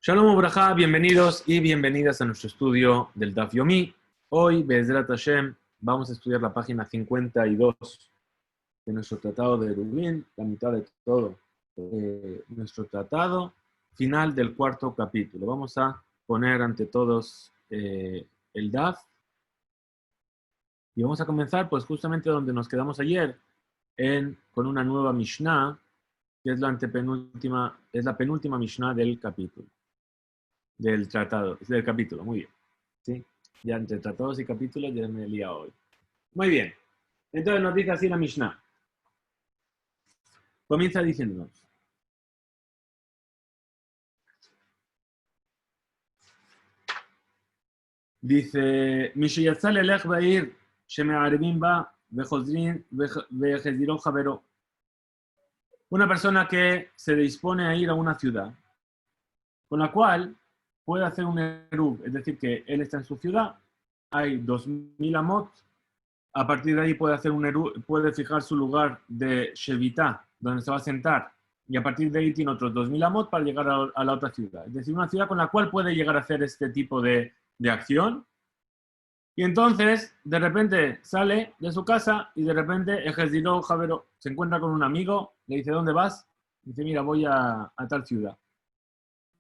Shalom Ubrajá, bienvenidos y bienvenidas a nuestro estudio del Daf Yomi. Hoy, Be'ezrat Hashem, vamos a estudiar la página 52 de nuestro tratado de Eruvin, la mitad de todo. Nuestro tratado final del cuarto capítulo. Vamos a poner ante todos el Daf y vamos a comenzar pues justamente donde nos quedamos ayer, con una nueva Mishnah, que es la penúltima Mishnah del capítulo. Del tratado, del capítulo, muy bien. ¿Sí? Ya entre tratados y capítulos ya me he liado hoy. Muy bien. Entonces nos dice así la Mishnah. Comienza diciéndonos. Dice, Mishiyatzal elech ba'ir sheme'arevim ba vechozrin vecheziró javero. Una persona que se dispone a ir a una ciudad, con la cual puede hacer un eruv, es decir, que él está en su ciudad, hay 2000 amot, a partir de ahí puede hacer un eruv, puede fijar su lugar de shevitá, donde se va a sentar, y a partir de ahí tiene otros 2000 amot para llegar a la otra ciudad. Es decir, una ciudad con la cual puede llegar a hacer este tipo de acción. Y entonces, de repente, sale de su casa y de repente, Ejezdiró Javero se encuentra con un amigo, le dice, ¿dónde vas? Dice, mira, voy a tal ciudad.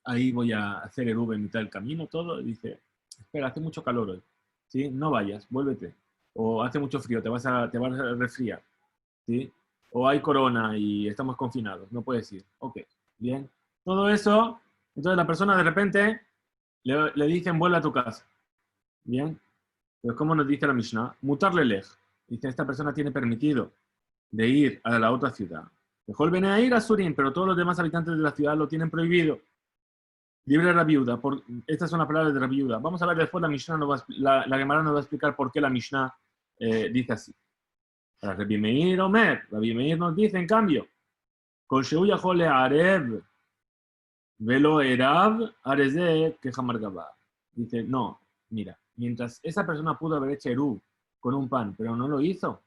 Ahí voy a hacer eruv en mitad del camino, todo. Y dice, espera, hace mucho calor hoy. ¿Sí? No vayas, vuélvete. O hace mucho frío, te vas a resfriar. ¿Sí? O hay corona y estamos confinados, no puedes ir. Ok, bien. Todo eso, entonces la persona de repente le dicen, vuelve a tu casa. Bien. Pero como nos dice la Mishnah, mutarle lej. Dice, esta persona tiene permitido de ir a la otra ciudad. Mejor viene a ir a Surim, pero todos los demás habitantes de la ciudad lo tienen prohibido. Libre Rabbi Yehuda. Estas son las palabras de Rabbi Yehuda. Vamos a ver después, la Gemara nos va a explicar por qué la Mishnah dice así. Para Rabbi Meir Omer, Rabbi Meir nos dice, en cambio, Kol Sheu Yachol Le'arev Velo Erav Areze Kechamar Gabá. Dice, no, mira, mientras esa persona pudo haber hecho eruv con un pan, pero no lo hizo,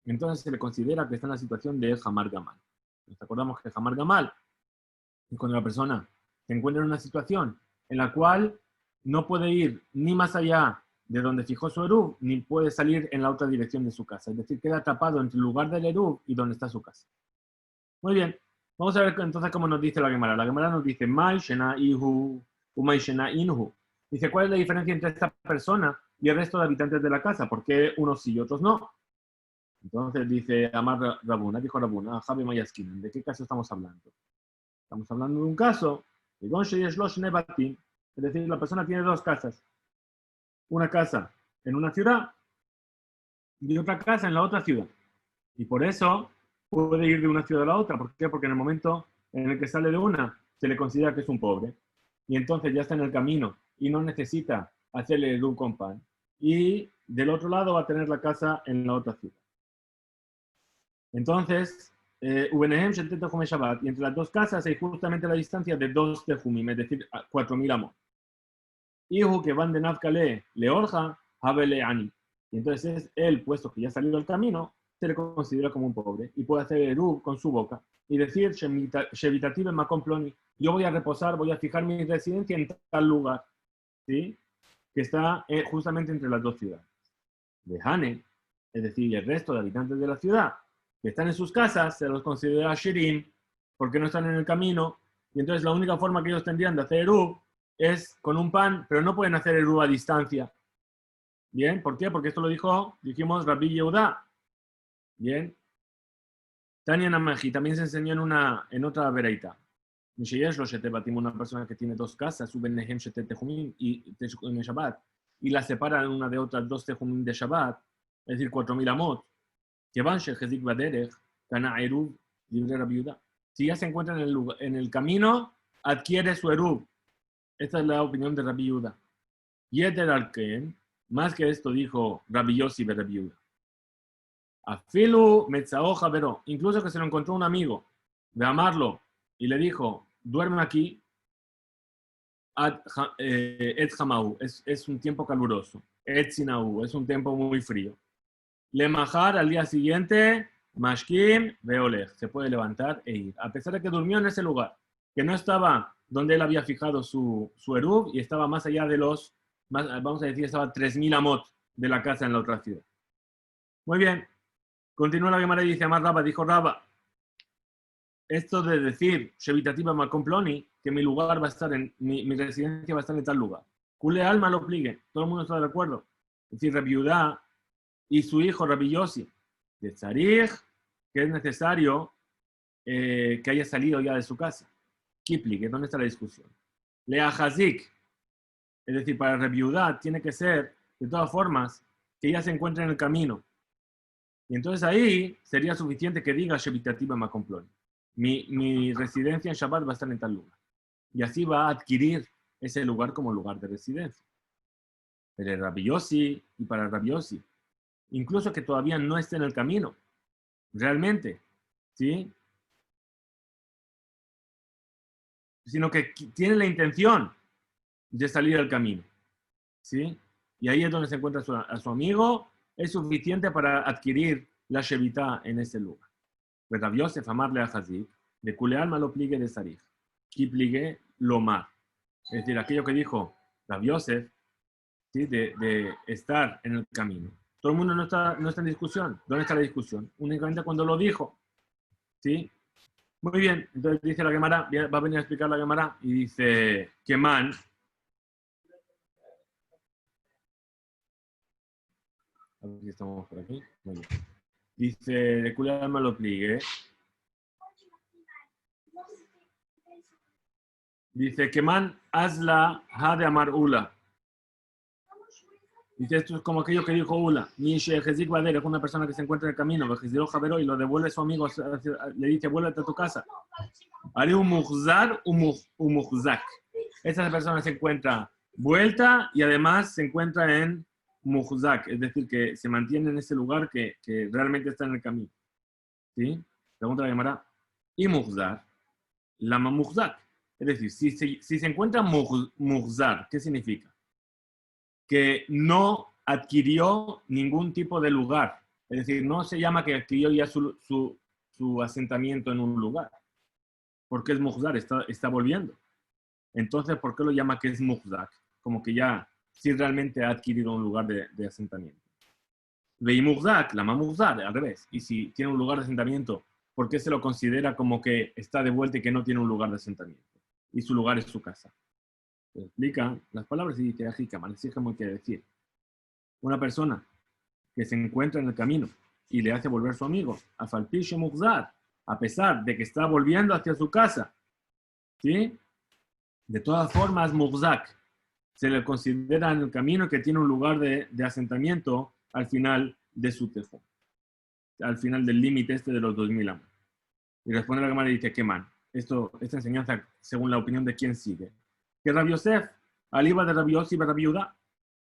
entonces se le considera que está en la situación de Hamar Gamal. Nos acordamos que Hamar Gamal es cuando la persona se encuentra en una situación en la cual no puede ir ni más allá de donde fijó su eruv, ni puede salir en la otra dirección de su casa. Es decir, queda atrapado entre el lugar del eruv y donde está su casa. Muy bien. Vamos a ver entonces cómo nos dice la Gemara. La Gemara nos dice, Mai Shena Ihu, Umay Shena Inhu. Dice, ¿cuál es la diferencia entre esta persona y el resto de habitantes de la casa? ¿Por qué unos sí y otros no? Entonces dice Amar Rabuna, dijo Rabuna, Javi Mayaskinan, ¿de qué caso estamos hablando? Estamos hablando de un caso, es decir, la persona tiene dos casas. Una casa en una ciudad y otra casa en la otra ciudad. Y por eso puede ir de una ciudad a la otra. ¿Por qué? Porque en el momento en el que sale de una, se le considera que es un pobre. Y entonces ya está en el camino y no necesita hacerle eruv con pan. Y del otro lado va a tener la casa en la otra ciudad. Entonces, Ubenehem Shetet Jume Shabbat. Y entre las dos casas hay justamente la distancia de 2 tejumim, es decir, 4000 amos. Hijo que van de Nafkale, Leorja, Habele Ani. Y entonces él, puesto que ya salió del camino, se le considera como un pobre y puede hacer eruv con su boca y decir, Shevitativ en Makom Ploni, yo voy a reposar, voy a fijar mi residencia en tal lugar, ¿sí? Que está justamente entre las dos ciudades. De Hane, es decir, el resto de habitantes de la ciudad que están en sus casas, se los considera Shirim, porque no están en el camino, y entonces la única forma que ellos tendrían de hacer eruv es con un pan, pero no pueden hacer eruv a distancia. ¿Bien? ¿Por qué? Porque esto lo dijimos Rabbi Yehuda. Bien. Tania Namaji también se enseñó en otra vereita. Una persona que tiene dos casas, Ubenehem Shetet Tejumim y Teshumim Shabbat, y la separan una de otras 2 Tejumim de Shabbat, es decir, 4000 amot. Si ya se encuentra en el camino, adquiere su eruv. Esta es la opinión de Rabbi Yehuda. Yeter al-Ken, más que esto dijo Rabbi Yossi de Rabbi Yehuda. Afilu metzao javero, incluso que se lo encontró un amigo de amarlo y le dijo, duerme aquí, et hamau, es un tiempo caluroso, et sinau, es un tiempo muy frío. Le majar al día siguiente, mashkim veolech, se puede levantar e ir. A pesar de que durmió en ese lugar, que no estaba donde él había fijado su eruv y estaba más allá de vamos a decir, estaba 3000 amot de la casa en la otra ciudad. Muy bien. Continúa la Gemara y dice, Amar Rabba, dijo Rabba, esto de decir, Shevitativa Makomploni, que mi lugar va a estar mi residencia va a estar en tal lugar. Kule alma lo pligue, todo el mundo está de acuerdo. Es decir, Rabbi Yudá y su hijo Rabbi Yossi, de Tzarich, que es necesario que haya salido ya de su casa. Kiplige, ¿dónde está la discusión? Lea Hazik, es decir, para Rabbi Yudá tiene que ser, de todas formas, que ya se encuentre en el camino. Y entonces ahí sería suficiente que diga Shevitativa Makomploni. Mi residencia en Shabbat va a estar en tal lugar. Y así va a adquirir ese lugar como lugar de residencia. Pero Rabbi Yossi y para Rabbi Yossi, incluso que todavía no esté en el camino, realmente, ¿sí? Sino que tiene la intención de salir al camino, ¿sí? Y ahí es donde se encuentra a su amigo, es suficiente para adquirir la Shevitá en ese lugar. Pues Rabbi Yosef amarle a Hazik, de Kuleal malo pligue de Sarij, ki pligue lo mar. Es decir, aquello que dijo Rabbi Yosef, ¿sí? de estar en el camino. Todo el mundo no está en discusión. ¿Dónde está la discusión? Únicamente cuando lo dijo, ¿sí? Muy bien, entonces dice la Gemara, va a venir a explicar la Gemara, y dice que man, a ver si estamos por aquí. Muy bien. Dice, de Kuleal malo pligue. Dice, que man hazla ha de amar Ula. Dice, esto es como aquello que dijo Ula. Nishe Jezik Bader, es una persona que se encuentra en el camino, y lo devuelve a su amigo, le dice, vuélvete a tu casa. Haré un muhzar, un muhzak. Esa persona se encuentra vuelta y además se encuentra en muhzak, es decir, que se mantiene en ese lugar que realmente está en el camino. ¿Sí? Pregunta la Gemara. Y muhzar, lama muhzak. Es decir, si se encuentra muhzar, ¿qué significa? Que no adquirió ningún tipo de lugar. Es decir, no se llama que adquirió ya su asentamiento en un lugar. Porque es muhzar, está volviendo. Entonces, ¿por qué lo llama que es muhzak? Como que ya sí realmente ha adquirido un lugar de asentamiento. Vei muhzak, la muhzar, al revés. Y si tiene un lugar de asentamiento, ¿por qué se lo considera como que está de vuelta y que no tiene un lugar de asentamiento? Y su lugar es su casa. Se explica las palabras y dice, ¿qué decir? Una persona que se encuentra en el camino y le hace volver su amigo, a falpiche muhzar, a pesar de que está volviendo hacia su casa, ¿sí? De todas formas, muhzak se le considera en el camino que tiene un lugar de asentamiento al final de su tefón, al final del límite de los 2000 amos. Y responde la Gemara y dice, ¿qué man? Esta enseñanza, según la opinión de quién sigue. Que Rabbi Yosef, al iba de Rabbi Yossi va Rabbi Yehuda,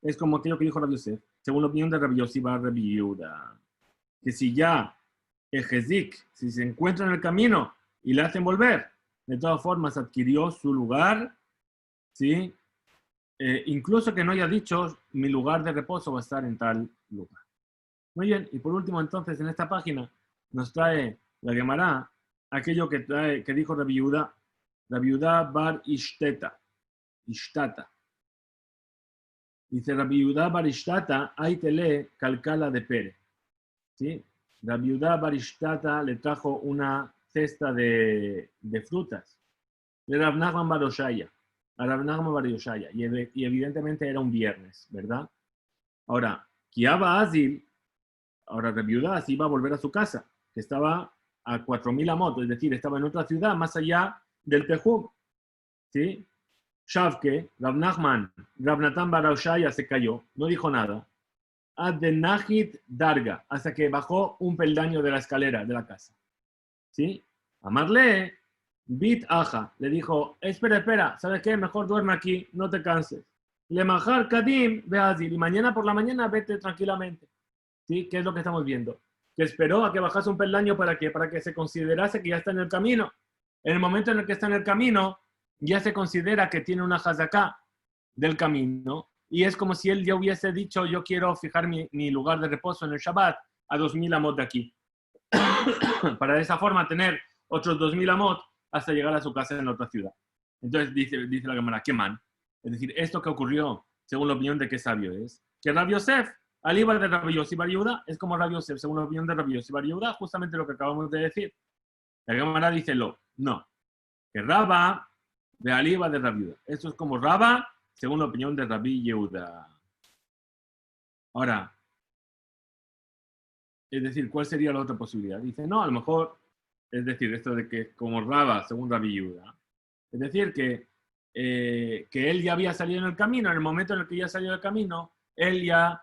es como aquello que dijo Rabbi Yosef, según la opinión de Rabbi Yossi va Rabbi Yehuda. Que si ya el Jezik, si se encuentra en el camino y le hacen volver, de todas formas adquirió su lugar, ¿sí? Incluso que no haya dicho, mi lugar de reposo va a estar en tal lugar. Muy bien, y por último entonces en esta página nos trae la Gemara aquello que dijo Rabbi Yehuda bar Ishtata. Dice Rabbi Yehuda bar Ishtata, ahí te lee calcala de Pere. ¿Sí? Rabbi Yehuda bar Ishtata le trajo una cesta de frutas. De Rav Nachman bar Yoshaya. A Rav Nachman bar Yoshaya. Y evidentemente era un viernes, ¿verdad? Ahora, Kiaba Azil, ahora Rabbi Yehuda así iba a volver a su casa, que estaba a 4000 amot, es decir, estaba en otra ciudad más allá del Tejum. ¿Sí? Shavke, Rav Nachman, Rav Natan bar Yoshaya se cayó, no dijo nada. Adenahit Darga, hasta que bajó un peldaño de la escalera de la casa. ¿Sí? Amarle, Bit Aja, le dijo, espera, ¿sabes qué? Mejor duerme aquí, no te canses. Le majar Kadim, ve Azil, y mañana por la mañana vete tranquilamente. ¿Sí? ¿Qué es lo que estamos viendo? Que esperó a que bajase un peldaño para que se considerase que ya está en el camino. En el momento en el que está en el camino, ya se considera que tiene una hazaká del camino, y es como si él ya hubiese dicho, yo quiero fijar mi lugar de reposo en el Shabbat a 2000 amot de aquí. Para de esa forma tener otros 2000 amot hasta llegar a su casa en la otra ciudad. Entonces dice la Gemara, ¿qué man? Es decir, esto que ocurrió, según la opinión de qué sabio es, que Rabbi Yosef, al iba de Rabbi Yossi Bar Yehuda, es como Rabbi Yosef, según la opinión de Rabbi Yossi Bar Yehuda, justamente lo que acabamos de decir. La Gemara dice no, que Rabba de Aliba de Rabbi Yehuda. Esto es como Rabba, según la opinión de Rabbi Yehuda. Ahora, es decir, ¿cuál sería la otra posibilidad? Dice, no, a lo mejor, es decir, esto de que como Rabba, según Rabbi Yehuda, es decir, que él ya había salido en el camino, en el momento en el que ya salió del camino, él ya,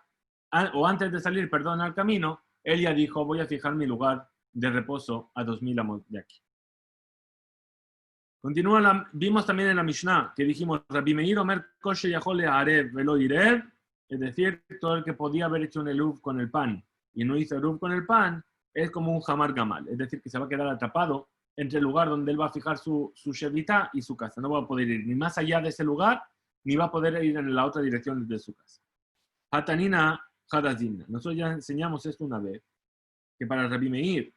o antes de salir, perdón, al camino, él ya dijo, voy a fijar mi lugar de reposo a 2000 amos de aquí. Continúa, vimos también en la Mishnah que dijimos, Rabbi Meir Omer Koshe Yahole Arev Velo Irev, es decir, todo el que podía haber hecho un eruv con el pan y no hizo eruv con el pan, es como un jamar gamal, es decir, que se va a quedar atrapado entre el lugar donde él va a fijar su shevita y su casa. No va a poder ir ni más allá de ese lugar, ni va a poder ir en la otra dirección de su casa. Hatanina Hadazina. Nosotros ya enseñamos esto una vez, que para Rabbi Meir,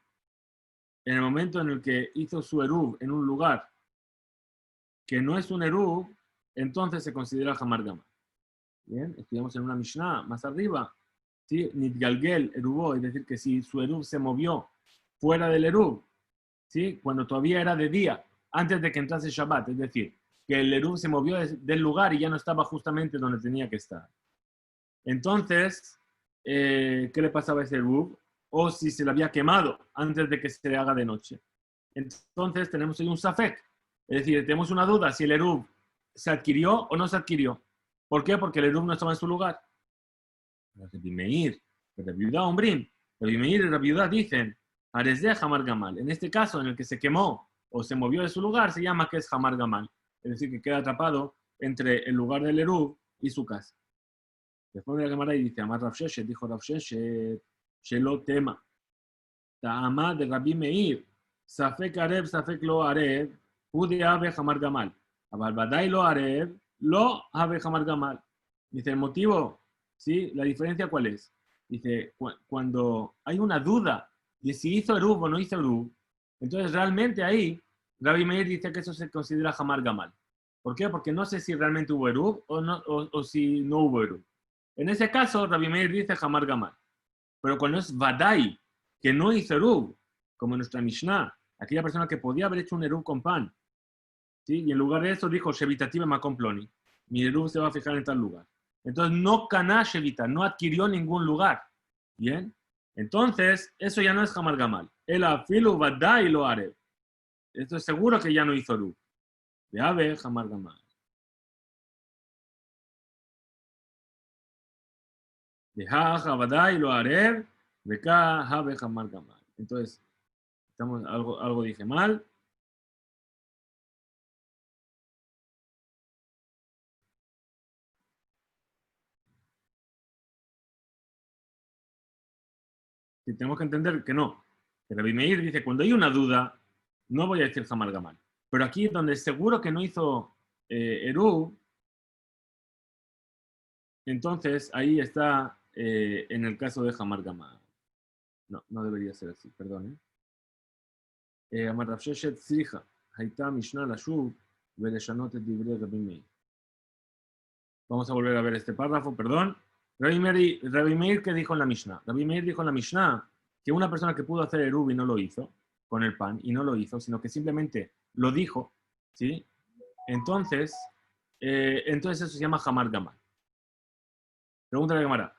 en el momento en el que hizo su eruv en un lugar que no es un eruv, entonces se considera jamar gamal. Bien, estudiamos en una Mishnah más arriba, ¿sí? Nidgalgel erubó, es decir, que si su eruv se movió fuera del eruv, ¿sí? Cuando todavía era de día, antes de que entrase Shabbat, es decir, que el eruv se movió del lugar y ya no estaba justamente donde tenía que estar. Entonces, ¿qué le pasaba a ese eruv? O si se le había quemado antes de que se le haga de noche. Entonces tenemos ahí un safek, es decir, tenemos una duda si el eruv se adquirió o no se adquirió. ¿Por qué? Porque el eruv no estaba en su lugar. Rabbi Meir, Rabbi Yehuda Ombrim, Rabbi Meir y Rabbi Yehuda dicen, Aresde Hamar Gamal. En este caso, en el que se quemó o se movió de su lugar, se llama que es Hamar Gamal. Es decir, que queda atrapado entre el lugar del eruv y su casa. Después de la Gemara y dice, Amar Rav Sheshet, dijo Rav Sheshet, Shelo tema. Ta'amá de Rabbi Meir, Safek Arev, Safek lo Arev, Ude Ave Hamar Gamal. Aval Badai lo Arev, lo Ave Hamar Gamal. Dice, el motivo, ¿sí? La diferencia cuál es. Dice, cuando hay una duda de si hizo eruv o no hizo eruv, entonces realmente ahí Rabbi Meir dice que eso se considera jamar gamal. ¿Por qué? Porque no sé si realmente hubo eruv o si no hubo eruv. En ese caso, Rabbi Meir dice jamar gamal. Pero cuando es vadai, que no hizo eruv, como en nuestra Mishnah, aquella persona que podía haber hecho un eruv con pan, ¿sí? Y en lugar de eso dijo shevitative makom ploni, mi eruv se va a fijar en tal lugar. Entonces no caná shevita, no adquirió ningún lugar. ¿Bien? Entonces, eso ya no es jamar gamal. El afilu vadai lo arev. Esto es seguro que ya no hizo eruv. De ave jamar gamal. De ha vadai lo arev, de ka ave jamar gamal. Entonces, algo dije mal. Y tenemos que entender que no. Que Rabbi Meir dice, cuando hay una duda, no voy a decir jamar gamal. Pero aquí donde seguro que no hizo eruv, entonces ahí está en el caso de jamar gamal. No debería ser así, perdón. Amar Rav Sheshet Tzricha, Haitá Mishnah Lashuv, Veleshanot et Divrei Rabbi Meir. Vamos a volver a ver este párrafo, perdón. Rabbi Meir, ¿qué dijo en la Mishnah? Rabbi Meir dijo en la Mishnah que una persona que pudo hacer eruv y no lo hizo, con el pan, y no lo hizo, sino que simplemente lo dijo, ¿sí? Entonces eso se llama jamar gamal. Pregunta a la Gemara,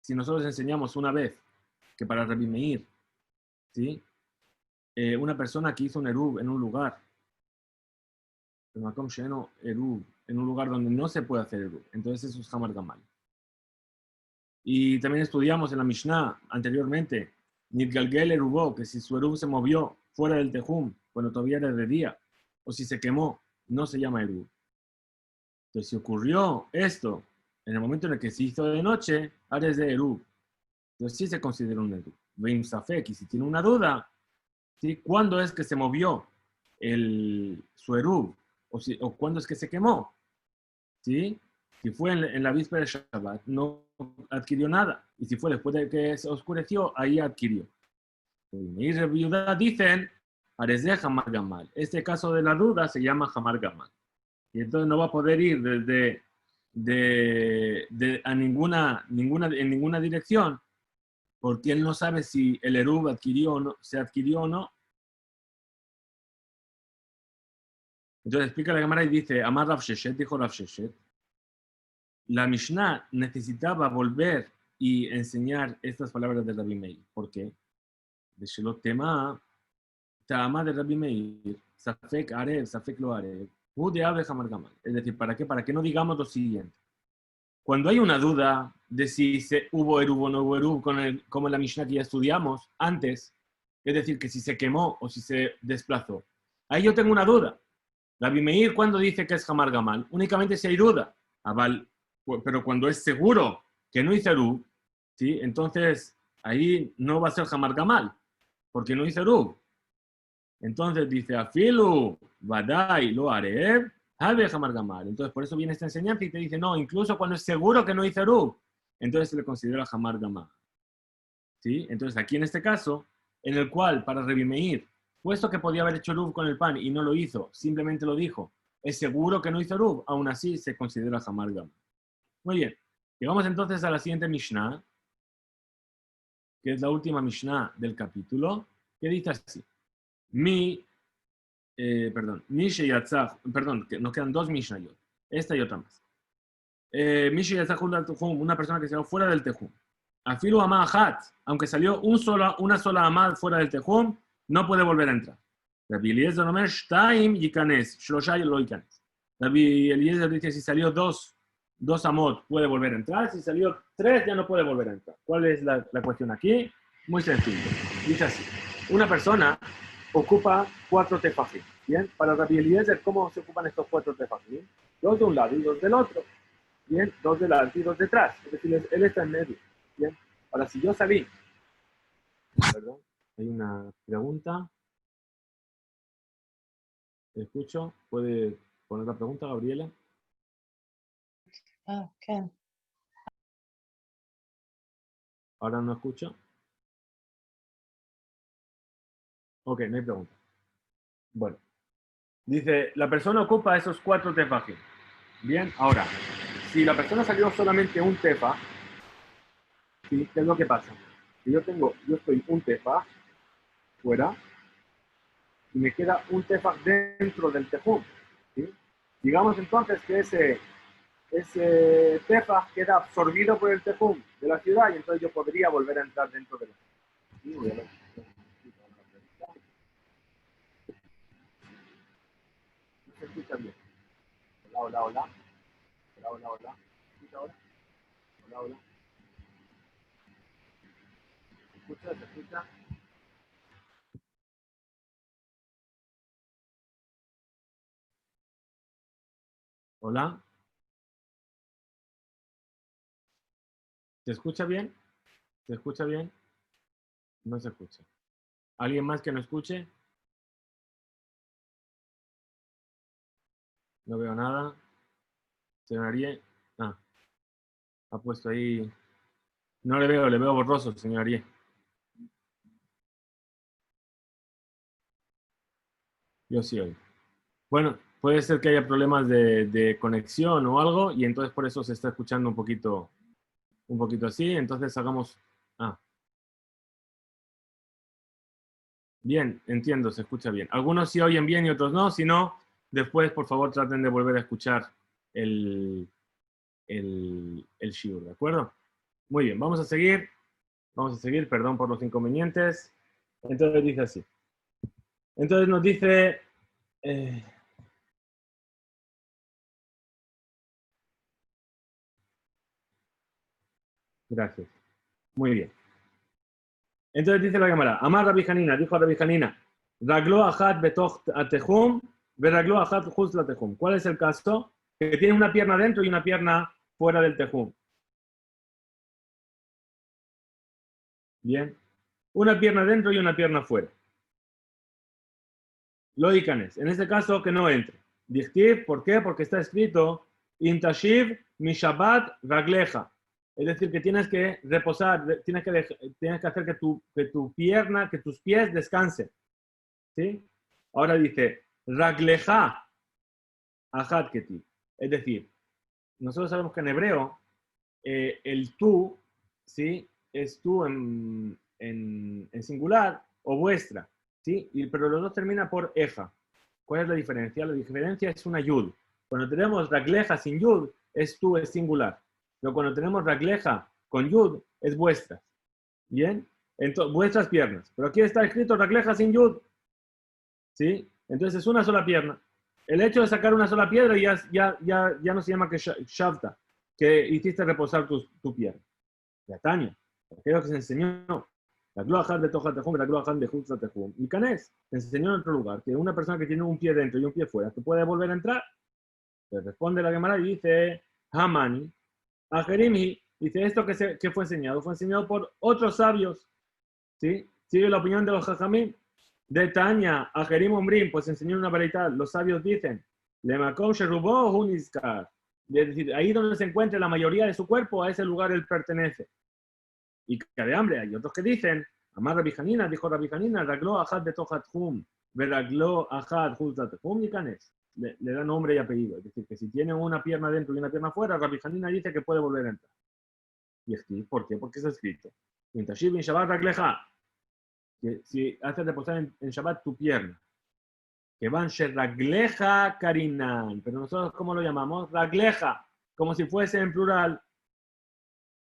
si nosotros enseñamos una vez que para Rabbi Meir, ¿sí? Una persona que hizo un eruv en un lugar, en un lugar donde no se puede hacer eruv, entonces eso es jamar gamal. Y también estudiamos en la Mishnah anteriormente, Nidgalgel erubó, que si su eruv se movió fuera del tejum, cuando todavía era de día, o si se quemó, no se llama eruv. Entonces, si ocurrió esto en el momento en el que se hizo de noche, ahora es de eruv. Entonces, sí se considera un eruv. Veim safek, y si tiene una duda, ¿sí? ¿Cuándo es que se movió su eruv? O cuándo es que se quemó, ¿sí? Si fue en la víspera de Shabbat, no adquirió nada. Y si fue después de que se oscureció, ahí adquirió. Y Rabbi Yehuda dicen, Aresde Hamar Gamal. Este caso de la duda se llama Hamar Gamal. Y entonces no va a poder ir a en ninguna dirección, porque él no sabe si el Eruv se adquirió o no. Entonces explica la Gemara y dice, Amar Rav Sheshet, dijo Rav Sheshet, la Mishnah necesitaba volver y enseñar estas palabras de Rabbi Meir. ¿Por qué? De Shelot Tema, Ta'ama de Rabbi Meir, Safek Arev, Safek Lo Arev, de Ave Hamar Gamal. Es decir, ¿para qué? Para que no digamos lo siguiente. Cuando hay una duda de si hubo Eruv o no hubo Eruv, como en la Mishnah que ya estudiamos antes, es decir, que si se quemó o si se desplazó, ahí yo tengo una duda. Rabbi Meir, ¿cuándo dice que es Hamar Gamal? Únicamente si hay duda. Pero cuando es seguro que no hizo Eruv, ¿sí? Entonces ahí no va a ser Hamar Gamal, porque no hizo Eruv. Entonces dice, Afilu, Badai, Lo Arev, Habe Hamar Gamal. Entonces por eso viene esta enseñanza y te dice, no, incluso cuando es seguro que no hizo Eruv, entonces se le considera Hamar Gamal. ¿Sí? Entonces aquí en este caso, en el cual para Rabbi Meir, puesto que podía haber hecho Eruv con el pan y no lo hizo, simplemente lo dijo, es seguro que no hizo Eruv, aún así se considera Hamar Gamal. Muy bien, llegamos entonces a la siguiente Mishnah, que es la última Mishnah del capítulo, que dice así. Mi Sheyatzah, perdón, que nos quedan dos Mishnayot, esta y otra más. Mi Sheyatzah al Tejum, una persona que salió fuera del Tejum. Afilu Amah Hat, aunque salió una sola Amah fuera del Tejum, no puede volver a entrar. Rabbi Eliezer Omer Shtaim Yikanes, Shlosha lo Yikanes. Rabbi Eliezer dice si salió dos amot puede volver a entrar, si salió tres ya no puede volver a entrar. ¿Cuál es la cuestión aquí? Muy sencillo. Dice así, una persona ocupa 4 tefajim. Bien, para Rabbi Eliezer, ¿cómo se ocupan estos 4 tefajim? 2 de un lado y 2 del otro. Bien, 2 delante y 2 detrás. Es decir, él está en medio. Bien, ahora si yo salí, perdón, hay una pregunta. ¿Te escucho? ¿Puede poner la pregunta, Gabriela? Okay. ¿Ahora no escucho? Ok, no hay pregunta. Bueno, dice, la persona ocupa esos 4 tefajim. Bien, ahora, si la persona salió solamente un tefa, ¿sí? ¿Qué es lo que pasa? Si yo estoy un tefa fuera y me queda un tefa dentro del tejum, ¿sí? Digamos entonces que ese tefa queda absorbido por el tejum de la ciudad y entonces yo podría volver a entrar dentro de la ciudad. ¿No se escucha bien? Hola, hola, hola. Hola, hola, hola. ¿Se escucha ahora? Hola, hola. ¿Se escucha? ¿Se escucha? Hola. ¿Se escucha bien? ¿Se escucha bien? No se escucha. ¿Alguien más que no escuche? No veo nada. Señor Ariel. Ah, ha puesto ahí. No le veo borroso, señor Ariel. Yo sí oigo. Bueno, puede ser que haya problemas de conexión o algo y entonces por eso se está escuchando un poquito así. Entonces hagamos... Ah, bien, entiendo, se escucha bien. Algunos sí oyen bien y otros no. Si no, después por favor traten de volver a escuchar el shiur, ¿de acuerdo? Muy bien, vamos a seguir. Vamos a seguir, perdón por los inconvenientes. Entonces dice así. Entonces nos dice... gracias. Muy bien. Entonces dice la Gemara, Amar Rabbi Hanina, dijo Rabbi Hanina, Raglo Achat betoch atehum, veraglo Achat juz la tehum. ¿Cuál es el caso? Que tiene una pierna dentro y una pierna fuera del tehum. Bien. Una pierna dentro y una pierna fuera. Lóicanes. En este caso, que no entre. Dichtiv, ¿por qué? Porque está escrito Intashiv mishabat ragleja. Es decir, que tienes que reposar, tienes que hacer que tu pierna, que tus pies descansen. ¿Sí? Ahora dice, ragleja. Ahad Ketiv. Es decir, nosotros sabemos que en hebreo el tú, ¿sí? Es tú en singular o vuestra, ¿sí? Pero los dos termina por eja. ¿Cuál es la diferencia? La diferencia es una yud. Cuando tenemos ragleja sin yud, es tú, es singular. Pero cuando tenemos ragleja con yud, es vuestra. ¿Bien? Entonces, vuestras piernas. Pero aquí está escrito ragleja sin yud. ¿Sí? Entonces es una sola pierna. El hecho de sacar una sola piedra ya no se llama que shavta, que hiciste reposar tu pierna. La Tania, aquello que se enseñó. La gloajan de Toja Tejum, la gloajan de Jutza Tejum. Y Canés se enseñó en otro lugar que una persona que tiene un pie dentro y un pie fuera, que puede volver a entrar. Le responde la Gemara y dice, Hamani, a Jerimi, dice esto que fue enseñado por otros sabios. ¿Sí? Sigue la opinión de los Jajamín. De Tania, a Jerim Umbrim, pues enseñó una variedad. Los sabios dicen, Lemakom Sherubó Huniskar. Es decir, ahí donde se encuentra la mayoría de su cuerpo, a ese lugar él pertenece. Y que de hambre. Hay otros que dicen, Amar Rabbi Hanina, dijo Rabbi Hanina, Raglo Ahad de Tochat Hum, Veraglo Ahad Hultat Hum y Canes. Le da nombre y apellido. Es decir, que si tiene una pierna dentro y una pierna fuera, Rabbi Hanina dice que puede volver a entrar. ¿Y aquí? ¿Por qué? Porque está escrito. Intashib in Shabbat Ragleja. Que si haces reposar en Shabbat tu pierna. Que van Ragleja Karinan. Pero nosotros, ¿cómo lo llamamos? Ragleja. Como si fuese en plural.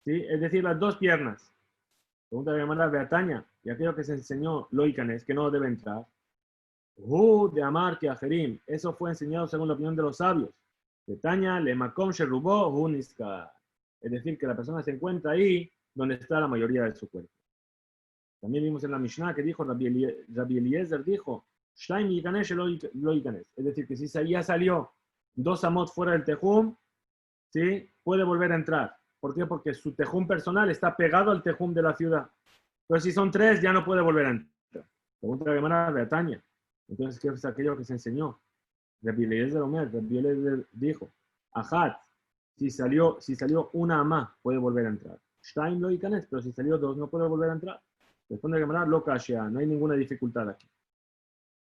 ¿Sí? Es decir, las dos piernas. Pregunta de llamada Beataña, y aquello que se enseñó Loicanes, que no debe entrar. De Amar que Ajerim, eso fue enseñado según la opinión de los sabios. Beataña, le Makom Sherubó, Huniska. Es decir, que la persona se encuentra ahí donde está la mayoría de su cuerpo. También vimos en la Mishnah que dijo, Rabbi Eliezer dijo, Shtaim Yikanesh Loicanes. Es decir, que si ya salió 2 amot fuera del tejum, ¿sí? Puede volver a entrar. ¿Por qué? Porque su tejum personal está pegado al tejum de la ciudad. Pero si son 3, ya no puede volver a entrar. Pregunta la hermana Beataña. Entonces, ¿qué es aquello que se enseñó? Rabbi Eliezer dijo, Ajat, si salió una amá, puede volver a entrar. Shtaim lo ikanes, pero si salió 2, no puede volver a entrar. Responde la hermana, lo kashia, no hay ninguna dificultad aquí.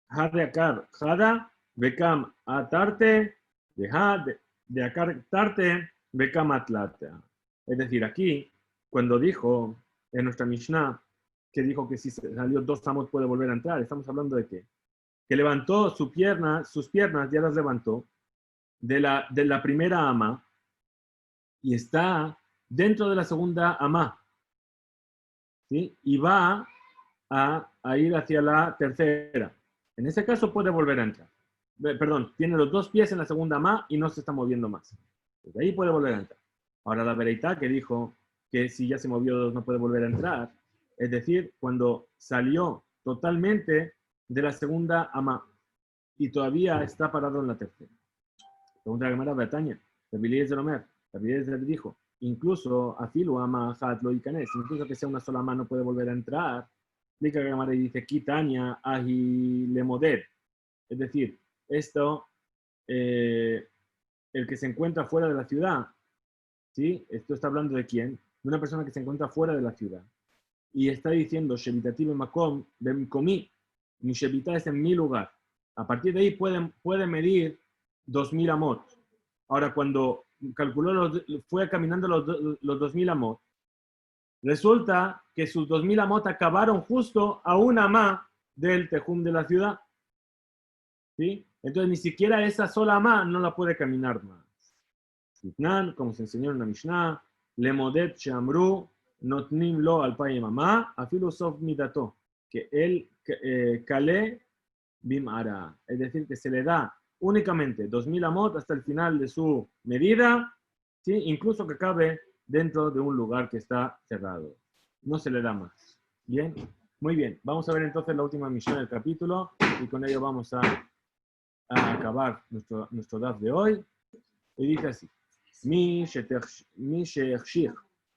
Hade akar, jada, bekam atarte, de akar tarte, bekam atlate. Es decir, aquí, cuando dijo en nuestra Mishnah, que dijo que si salió 2 amos puede volver a entrar, estamos hablando de qué? Que levantó sus piernas ya las levantó de la primera ama y está dentro de la segunda ama, ¿sí? Y va a ir hacia la tercera. En ese caso puede volver a entrar. Perdón, tiene los 2 pies en la segunda ama y no se está moviendo más. Desde ahí puede volver a entrar. Ahora la vereita que dijo que si ya se movió 2 no puede volver a entrar, es decir, cuando salió totalmente de la segunda ama y todavía está parado en la tercera. Pregunta la Gemara Beataña, Rabbi Eliezer Omer, Rabbi Eliezer dijo, incluso afilu ama hat lo ikanes, incluso que sea una sola mano puede volver a entrar. Explica la Gemara y dice, Kitania ahi lemoder. Es decir, esto, el que se encuentra fuera de la ciudad, ¿sí? Esto está hablando de quién? De una persona que se encuentra fuera de la ciudad. Y está diciendo, Shevitativ makom bemkomi, mi Shevita es en mi lugar. A partir de ahí puede medir 2000 amot. Ahora, cuando calculó, fue caminando los 2000 amot, resulta que sus 2000 amot acabaron justo a una amá del tejum de la ciudad. ¿Sí? Entonces, ni siquiera esa sola amá no la puede caminar más. Como se enseñó en la Mishnah, Lemodet Shamru, Notnim lo al pay mamá, a filosof midato, que él kale bim ara, es decir, que se le da únicamente 2000 amot hasta el final de su medida, ¿sí? Incluso que cabe dentro de un lugar que está cerrado. No se le da más. Bien, muy bien. Vamos a ver entonces la última misión del capítulo y con ello vamos a acabar nuestro DAF de hoy. Y dice así.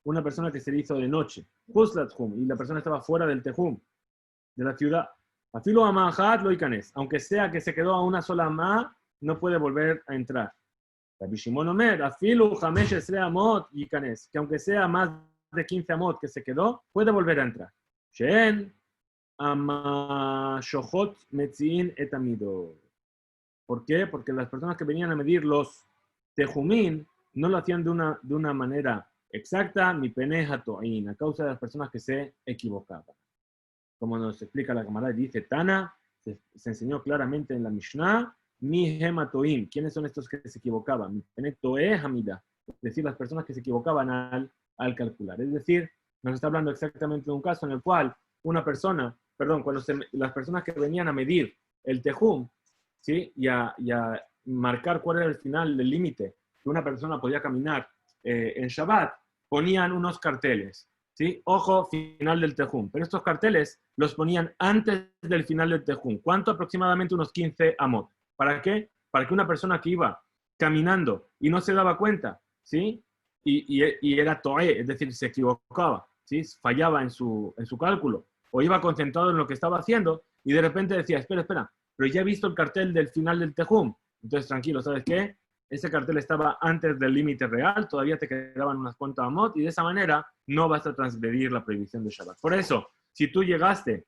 Una persona que se le hizo de noche, y la persona estaba fuera del tejum, de la ciudad. Afilo amahat lo ikanes, aunque sea que se quedó a una sola ma, no puede volver a entrar. Rabbi Shimon Omer, afilu hamesh esre amot ikanes, que aunque sea más de 15 amot que se quedó, puede volver a entrar. Shen amashochot metziin etamidot. ¿Por qué? Porque las personas que venían a medir los tejumín no lo hacían de una manera exacta, mi peneja to'in, a causa de las personas que se equivocaban. Como nos explica la Gemara, dice Tana, se enseñó claramente en la Mishnah, mi hematoim, ¿quiénes son estos que se equivocaban? Mi penetoe hamida, es decir, las personas que se equivocaban al calcular. Es decir, nos está hablando exactamente de un caso en el cual una persona, perdón, cuando las personas que venían a medir el tejum, ¿sí? y a marcar cuál era el final del límite que una persona podía caminar en Shabbat, ponían unos carteles. ¿Sí? Ojo, final del tejum. Pero estos carteles los ponían antes del final del tejum. ¿Cuánto? Aproximadamente unos 15 amot. ¿Para qué? Para que una persona que iba caminando y no se daba cuenta, ¿sí? Y era toé, es decir, se equivocaba, ¿sí? Fallaba en su cálculo, o iba concentrado en lo que estaba haciendo, y de repente decía, espera, pero ya he visto el cartel del final del tejum. Entonces, tranquilo, ¿sabes qué? Ese cartel estaba antes del límite real, todavía te quedaban unas cuantas amot, y de esa manera no vas a transgredir la prohibición de Shabbat. Por eso, si tú llegaste,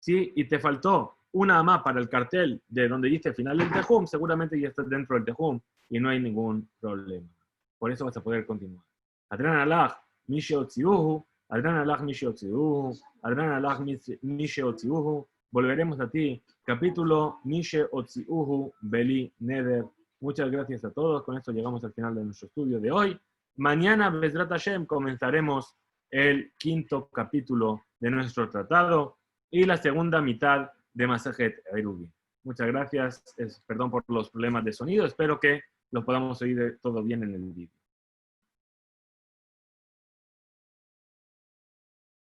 ¿sí? Y te faltó una amá para el cartel de donde dice final del tejum, seguramente ya estás dentro del tejum y no hay ningún problema. Por eso vas a poder continuar. Adran alach, misheotziuhu, Adran alach, misheotziuhu, Adran alach, misheotziuhu. Volveremos a ti. Capítulo misheotziuhu, beli neder. Muchas gracias a todos. Con esto llegamos al final de nuestro estudio de hoy. Mañana, Bezrat Hashem, comenzaremos el 5º capítulo de nuestro tratado y la segunda mitad de Masajet Eruvin. Muchas gracias. Perdón por los problemas de sonido. Espero que lo podamos oír todo bien en el vídeo.